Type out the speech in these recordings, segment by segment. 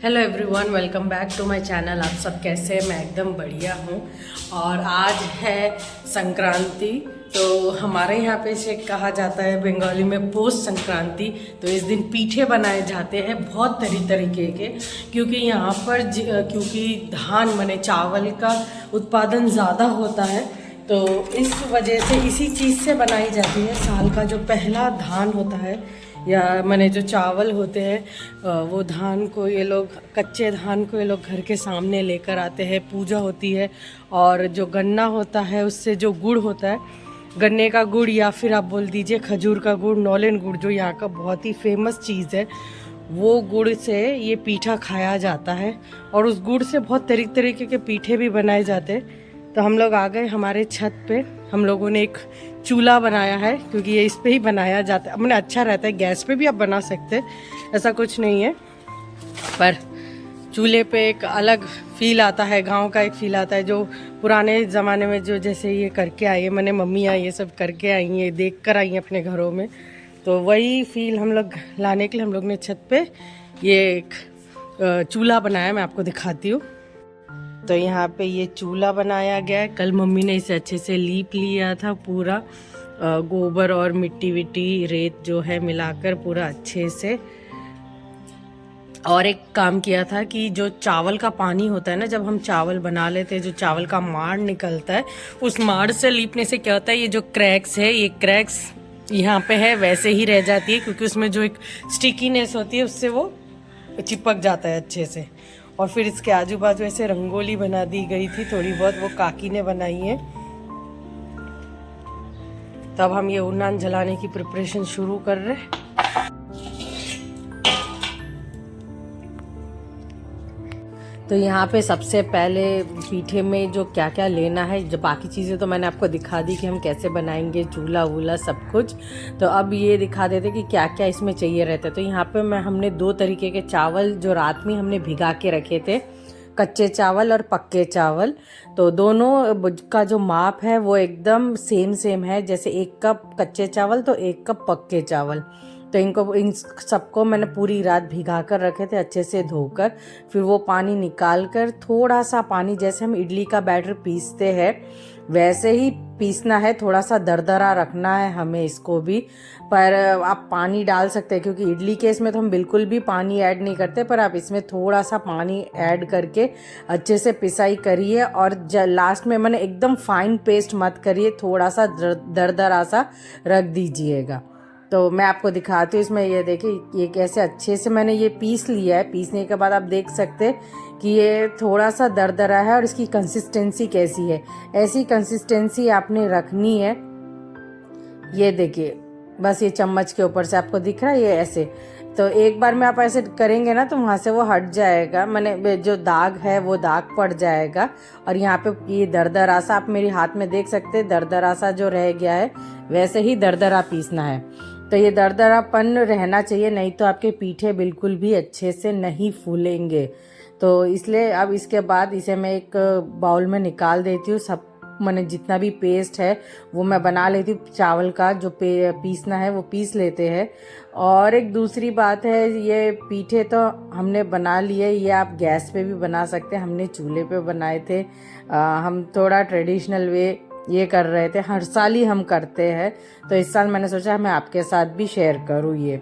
Hello everyone, welcome back to my channel. आप सब कैसे हैं? मैं एकदम बढ़िया हूँ। और आज है संक्रांति, तो हमारे यहाँ पे से कहा जाता है बंगाली में पोस्ट संक्रांति। तो इस दिन पीठे बनाए जाते हैं बहुत तरीके के, क्योंकि यहाँ पर क्योंकि धान माने चावल का उत्पादन ज़्यादा होता है, तो इस वजह से इसी चीज़ से बनाई जाती है। साल का जो पहला धान होता है या माने जो चावल होते हैं, वो धान को ये लोग, कच्चे धान को ये लोग घर के सामने लेकर आते हैं, पूजा होती है। और जो गन्ना होता है उससे जो गुड़ होता है, गन्ने का गुड़ या फिर आप बोल दीजिए खजूर का गुड़, नौलन गुड़, जो यहाँ का बहुत ही फेमस चीज़ है, वो गुड़ से ये पीठा खाया जाता है। और उस गुड़ से बहुत तरीके के पीठे भी बनाए जाते हैं। तो हम लोग आ गए हमारे छत पे। हम लोगों ने एक चूल्हा बनाया है, क्योंकि ये इस पे ही बनाया जाता है। मैंने अच्छा रहता है, गैस पे भी आप बना सकते हैं, ऐसा कुछ नहीं है। पर चूल्हे पे एक अलग फील आता है, गांव का एक फील आता है, जो पुराने ज़माने में जो जैसे ये करके आई है, मैंने मम्मियाँ ये सब करके आई हैं, देख कर आई हैं अपने घरों में। तो वही फील हम लोग लाने के लिए हम लोग ने छत पे ये एक चूल्हा बनाया। मैं आपको दिखाती हूँ। तो यहाँ पे ये चूल्हा बनाया गया है। कल मम्मी ने इसे अच्छे से लीप लिया था, पूरा गोबर और मिट्टी विट्टी रेत जो है मिलाकर पूरा अच्छे से। और एक काम किया था कि जो चावल का पानी होता है ना, जब हम चावल बना लेते हैं, जो चावल का माड़ निकलता है, उस माड़ से लीपने से क्या होता है, ये जो क्रैक्स है, ये क्रैक्स यहाँ पे है वैसे ही रह जाती है, क्योंकि उसमें जो एक स्टिकीनेस होती है उससे वो चिपक जाता है अच्छे से। और फिर इसके आजू बाजू ऐसे रंगोली बना दी गई थी थोड़ी बहुत, वो काकी ने बनाई है। तब हम ये उन्नान जलाने की प्रिपरेशन शुरू कर रहे हैं। तो यहाँ पे सबसे पहले पीठे में जो क्या क्या लेना है, जो बाकी चीज़ें तो मैंने आपको दिखा दी कि हम कैसे बनाएंगे, चूल्हा वूल्हा सब कुछ। तो अब ये दिखा देते कि क्या क्या इसमें चाहिए रहता है। तो यहाँ पे हमने 2 तरीके के चावल जो रात में हमने भिगा के रखे थे, कच्चे चावल और पक्के चावल। तो दोनों का जो माप है वो एकदम सेम है, जैसे 1 कप कच्चे चावल तो 1 कप पक्के चावल। तो इन सबको मैंने पूरी रात भिगा कर रखे थे, अच्छे से धोकर। फिर वो पानी निकाल कर, थोड़ा सा पानी, जैसे हम इडली का बैटर पीसते हैं वैसे ही पीसना है, थोड़ा सा दरदरा रखना है हमें इसको भी। पर आप पानी डाल सकते हैं, क्योंकि इडली के इसमें तो हम बिल्कुल भी पानी ऐड नहीं करते, पर आप इसमें थोड़ा सा पानी ऐड करके अच्छे से पिसाई करिए। और लास्ट में मैंने एकदम फाइन पेस्ट मत करिए, थोड़ा सा दरदरा सा रख दीजिएगा। तो मैं आपको दिखाती हूँ। इसमें ये देखिए, ये कैसे अच्छे से मैंने ये पीस लिया है। पीसने के बाद आप देख सकते हैं कि ये थोड़ा सा दरदरा है, और इसकी कंसिस्टेंसी कैसी है। ऐसी कंसिस्टेंसी आपने रखनी है। ये देखिए, बस ये चम्मच के ऊपर से आपको दिख रहा है, ये ऐसे। तो एक बार में आप ऐसे करेंगे ना, तो वहाँ से वो हट जाएगा, मैंने जो दाग है वो दाग पड़ जाएगा। और यहाँ पे ये दरदरा सा आप मेरे हाथ में देख सकते हैं, दरदरा सा जो रह गया है वैसे ही दरदरा पीसना है। तो ये दरदरापन रहना चाहिए, नहीं तो आपके पीठे बिल्कुल भी अच्छे से नहीं फूलेंगे। तो इसलिए अब इसके बाद इसे मैं एक बाउल में निकाल देती हूँ। सब मैंने जितना भी पेस्ट है वो मैं बना लेती हूँ। चावल का जो पीसना है वो पीस लेते हैं। और एक दूसरी बात है, ये पीठे तो हमने बना लिए, ये आप गैस पे भी बना सकते हैं, हमने चूल्हे पे बनाए थे। हम थोड़ा ट्रेडिशनल वे ये कर रहे थे, हर साल ही हम करते हैं। तो इस साल मैंने सोचा मैं आपके साथ भी शेयर करूँ ये।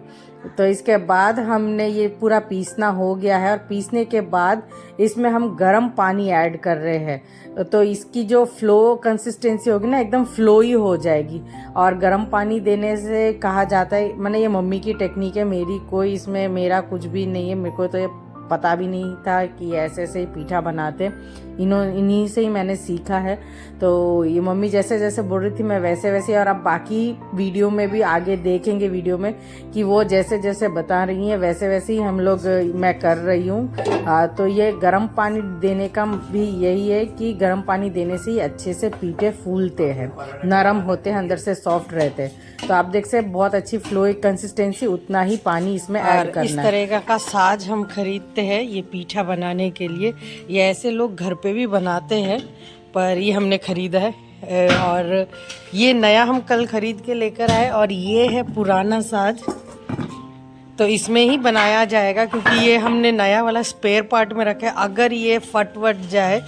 तो इसके बाद हमने ये पूरा पीसना हो गया है, और पीसने के बाद इसमें हम गर्म पानी ऐड कर रहे हैं। तो इसकी जो फ्लो कंसिस्टेंसी होगी ना, एकदम फ्लो ही हो जाएगी। और गर्म पानी देने से कहा जाता है, मैंने ये मम्मी की टेक्निक है, मेरी कोई इसमें मेरा कुछ भी नहीं है, मेरे को तो ये पता भी नहीं था कि ऐसे ऐसे पीठा बनाते, इन्हीं से ही मैंने सीखा है। तो ये मम्मी जैसे जैसे बोल रही थी मैं वैसे वैसे, और अब बाकी वीडियो में भी आगे देखेंगे वीडियो में कि वो जैसे जैसे बता रही हैं वैसे वैसे ही हम लोग मैं कर रही हूँ। तो ये गर्म पानी देने का भी यही है कि गर्म पानी देने से ही अच्छे से पीठे फूलते हैं, नरम होते हैं, अंदर से सॉफ्ट रहते हैं। तो आप देख सकते बहुत अच्छी फ्लो कंसिस्टेंसी, उतना ही पानी इसमें ऐड करना है। इस तरह का साज हम खरीदते हैं ये पीठा बनाने के लिए। ये ऐसे लोग घर पे भी बनाते हैं, पर ये हमने खरीदा है। और ये नया हम कल खरीद के लेकर आए, और ये है पुराना साज। तो इसमें ही बनाया जाएगा, क्योंकि ये हमने नया वाला स्पेयर पार्ट में रखा है। अगर ये फट वट जाए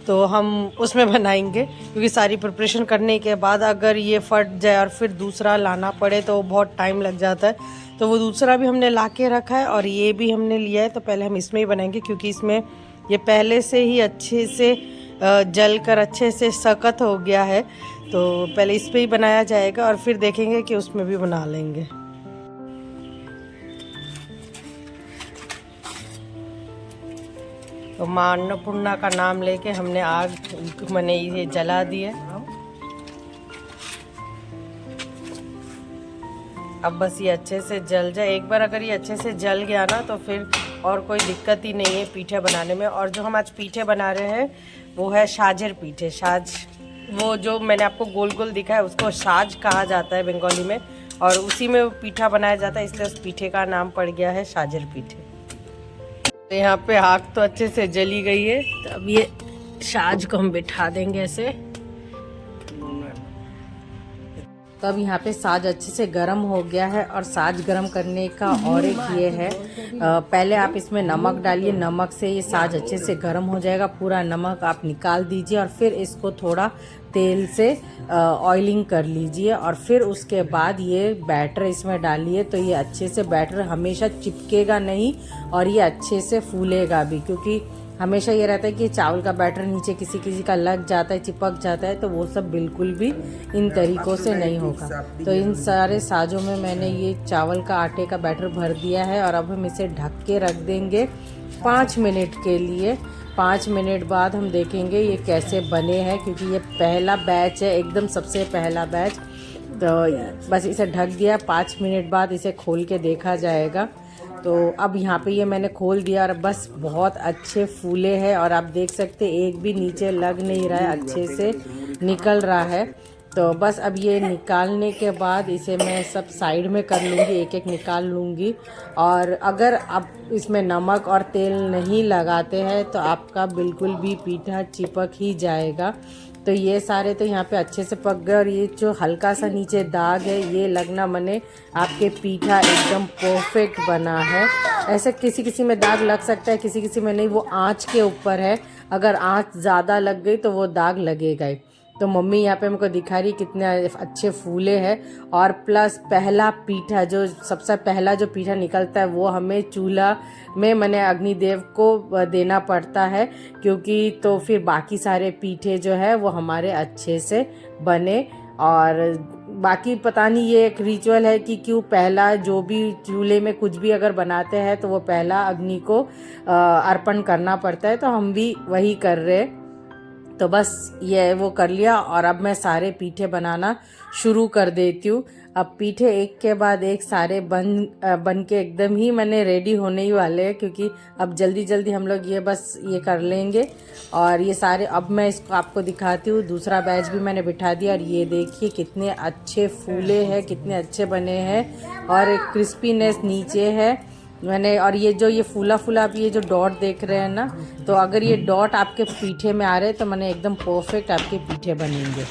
तो हम उसमें बनाएंगे, क्योंकि सारी प्रिपरेशन करने के बाद अगर ये फट जाए और फिर दूसरा लाना पड़े तो बहुत टाइम लग जाता है। तो वो दूसरा भी हमने ला के रखा है और ये भी हमने लिया है। तो पहले हम इसमें ही बनाएंगे, क्योंकि इसमें ये पहले से ही अच्छे से जल कर अच्छे से सख्त हो गया है। तो पहले इस पे ही बनाया जाएगा और फिर देखेंगे कि उसमें भी बना लेंगे। तो माँ अन्नपूर्णा का नाम लेके हमने आग मैंने ये जला दिए। अब बस ये अच्छे से जल जाए। एक बार अगर ये अच्छे से जल गया ना तो फिर और कोई दिक्कत ही नहीं है पीठे बनाने में। और जो हम आज पीठे बना रहे हैं वो है साजेर पीठे। साज वो जो मैंने आपको गोल गोल दिखा है उसको साज कहा जाता है बंगाली में, और उसी में वो पीठा बनाया जाता है, इसलिए उस पीठे का नाम पड़ गया है साजेर पीठे। तो यहाँ पे आग तो अच्छे से जली गई है। तो अब ये साज को हम बिठा देंगे ऐसे। तो अब यहाँ पे साज अच्छे से गर्म हो गया है। और साज गर्म करने का और एक ये है, पहले आप इसमें नमक डालिए। नमक से ये साज अच्छे से गर्म हो जाएगा। पूरा नमक आप निकाल दीजिए और फिर इसको थोड़ा तेल से ऑयलिंग कर लीजिए। और फिर उसके बाद ये बैटर इसमें डालिए। तो ये अच्छे से बैटर हमेशा चिपकेगा नहीं और ये अच्छे से फूलेगा भी, क्योंकि हमेशा ये रहता है कि चावल का बैटर नीचे किसी किसी का लग जाता है, चिपक जाता है। तो वो सब बिल्कुल भी इन तरीक़ों से नहीं होगा। तो इन सारे साजों में मैंने ये चावल का आटे का बैटर भर दिया है और अब हम इसे ढक के रख देंगे 5 मिनट के लिए। 5 मिनट बाद हम देखेंगे ये कैसे बने हैं, क्योंकि ये पहला बैच है, एकदम सबसे पहला बैच। तो बस इसे ढक दिया। 5 मिनट बाद इसे खोल के देखा जाएगा। तो अब यहाँ पे ये मैंने खोल दिया और बस बहुत अच्छे फूले हैं। और आप देख सकते एक भी नीचे लग नहीं रहा है, अच्छे से निकल रहा है। तो बस अब ये निकालने के बाद इसे मैं सब साइड में कर लूँगी, एक एक निकाल लूँगी। और अगर आप इसमें नमक और तेल नहीं लगाते हैं तो आपका बिल्कुल भी पीठा चिपक ही जाएगा। तो ये सारे तो यहाँ पे अच्छे से पक गए। और ये जो हल्का सा नीचे दाग है ये लगना मने आपके पीठा एकदम परफेक्ट बना है। ऐसे किसी किसी में दाग लग सकता है, किसी किसी में नहीं, वो आँच के ऊपर है। अगर आँच ज़्यादा लग गई तो वो दाग लगेगा ही। तो मम्मी यहाँ पे हमको दिखा रही कितने अच्छे फूले हैं। और प्लस पहला पीठा, जो सबसे पहला जो पीठा निकलता है वो हमें चूल्हा में मैंने अग्निदेव को देना पड़ता है, क्योंकि तो फिर बाकी सारे पीठे जो है वो हमारे अच्छे से बने। और बाकी पता नहीं ये एक रिचुअल है कि क्यों पहला जो भी चूल्हे में कुछ भी अगर बनाते हैं तो वो पहला अग्नि को अर्पण करना पड़ता है। तो हम भी वही कर रहे। तो बस ये वो कर लिया और अब मैं सारे पीठे बनाना शुरू कर देती हूँ। अब पीठे एक के बाद एक सारे बन के एकदम ही मैंने रेडी होने ही वाले हैं, क्योंकि अब जल्दी जल्दी हम लोग ये बस ये कर लेंगे। और ये सारे अब मैं इसको आपको दिखाती हूँ। दूसरा बैच भी मैंने बिठा दिया और ये देखिए कितने अच्छे फूले हैं, कितने अच्छे बने हैं। और एक क्रिस्पीनेस नीचे है मैंने। और ये जो ये फूला फूला आप ये जो डॉट देख रहे हैं ना, तो अगर ये डॉट आपके पीठे में आ रहे हैं तो मैंने एकदम परफेक्ट आपके पीठे बनेंगे।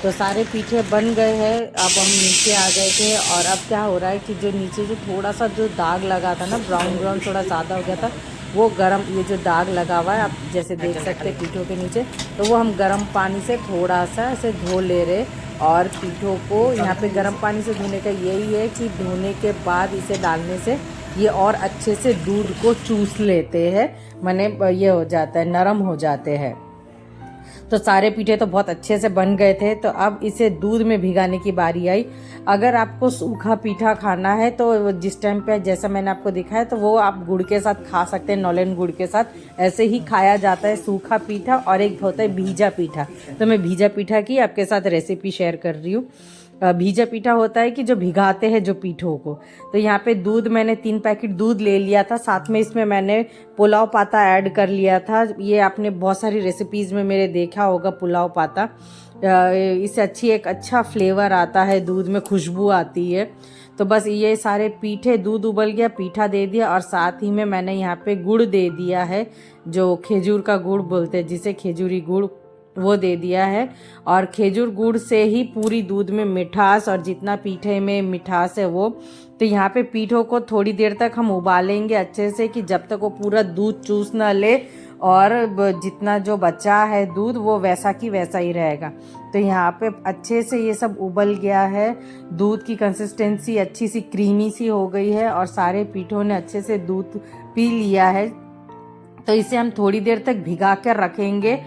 तो सारे पीठे बन गए हैं। अब हम नीचे आ गए थे और अब क्या हो रहा है कि जो नीचे जो थोड़ा सा जो दाग लगा था ना, ब्राउन ब्राउन थोड़ा ज़्यादा हो गया था, वो गरम ये जो दाग लगा हुआ है आप जैसे देख सकते हैं पीठों के नीचे, तो वो हम गर्म पानी से थोड़ा सा ऐसे धो ले रहे। और पीठों को यहाँ पे गर्म पानी से धोने का यही है कि धोने के बाद इसे डालने से ये और अच्छे से दूध को चूस लेते हैं, माने ये हो जाता है, नरम हो जाते हैं। तो सारे पीठे तो बहुत अच्छे से बन गए थे। तो अब इसे दूध में भिगाने की बारी आई। अगर आपको सूखा पीठा खाना है तो जिस टाइम पे जैसा मैंने आपको दिखाया तो वो आप गुड़ के साथ खा सकते हैं, नौलन गुड़ के साथ ऐसे ही खाया जाता है सूखा पीठा। और एक होता है भीजा पीठा, तो मैं भीजा पीठा की आपके साथ रेसिपी शेयर कर रही हूँ। भीजा पीठा होता है कि जो भिगाते हैं जो पीठों को। तो यहाँ पे दूध मैंने 3 पैकेट दूध ले लिया था, साथ में इसमें मैंने पुलाव पाता ऐड कर लिया था। ये आपने बहुत सारी रेसिपीज़ में मेरे देखा होगा पुलाव पाता, इससे अच्छी एक अच्छा फ्लेवर आता है, दूध में खुशबू आती है। तो बस ये सारे पीठे, दूध उबल गया, पीठा दे दिया और साथ ही में मैंने यहाँ पे गुड़ दे दिया है, जो खेजूर का गुड़ बोलते हैं जिसे, खेजूरी गुड़ वो दे दिया है। और खेजूर गुड़ से ही पूरी दूध में मिठास और जितना पीठे में मिठास है वो, तो यहाँ पे पीठों को थोड़ी देर तक हम उबालेंगे अच्छे से कि जब तक वो पूरा दूध चूस ना ले, और जितना जो बचा है दूध वो वैसा की वैसा ही रहेगा। तो यहाँ पे अच्छे से ये सब उबल गया है, दूध की कंसिस्टेंसी अच्छी सी क्रीमी सी हो गई है और सारे पीठों ने अच्छे से दूध पी लिया है। तो इसे हम थोड़ी देर तक भिगा कर रखेंगे।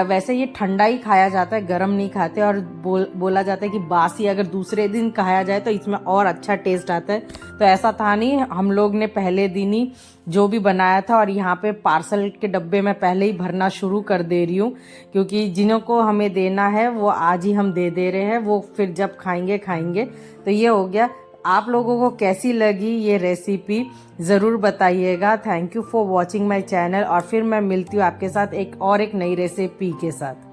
वैसे ये ठंडा ही खाया जाता है, गर्म नहीं खाते, और बोला जाता है कि बासी अगर दूसरे दिन खाया जाए तो इसमें और अच्छा टेस्ट आता है। तो ऐसा था नहीं, हम लोग ने पहले दिन ही जो भी बनाया था, और यहाँ पे पार्सल के डब्बे में पहले ही भरना शुरू कर दे रही हूँ, क्योंकि जिन्हों को हमें देना है वो आज ही हम दे दे रहे हैं, वो फिर जब खाएंगे। तो ये हो गया। आप लोगों को कैसी लगी ये रेसिपी ज़रूर बताइएगा। Thank you for watching my channel, और फिर मैं मिलती हूँ आपके साथ एक नई रेसिपी के साथ।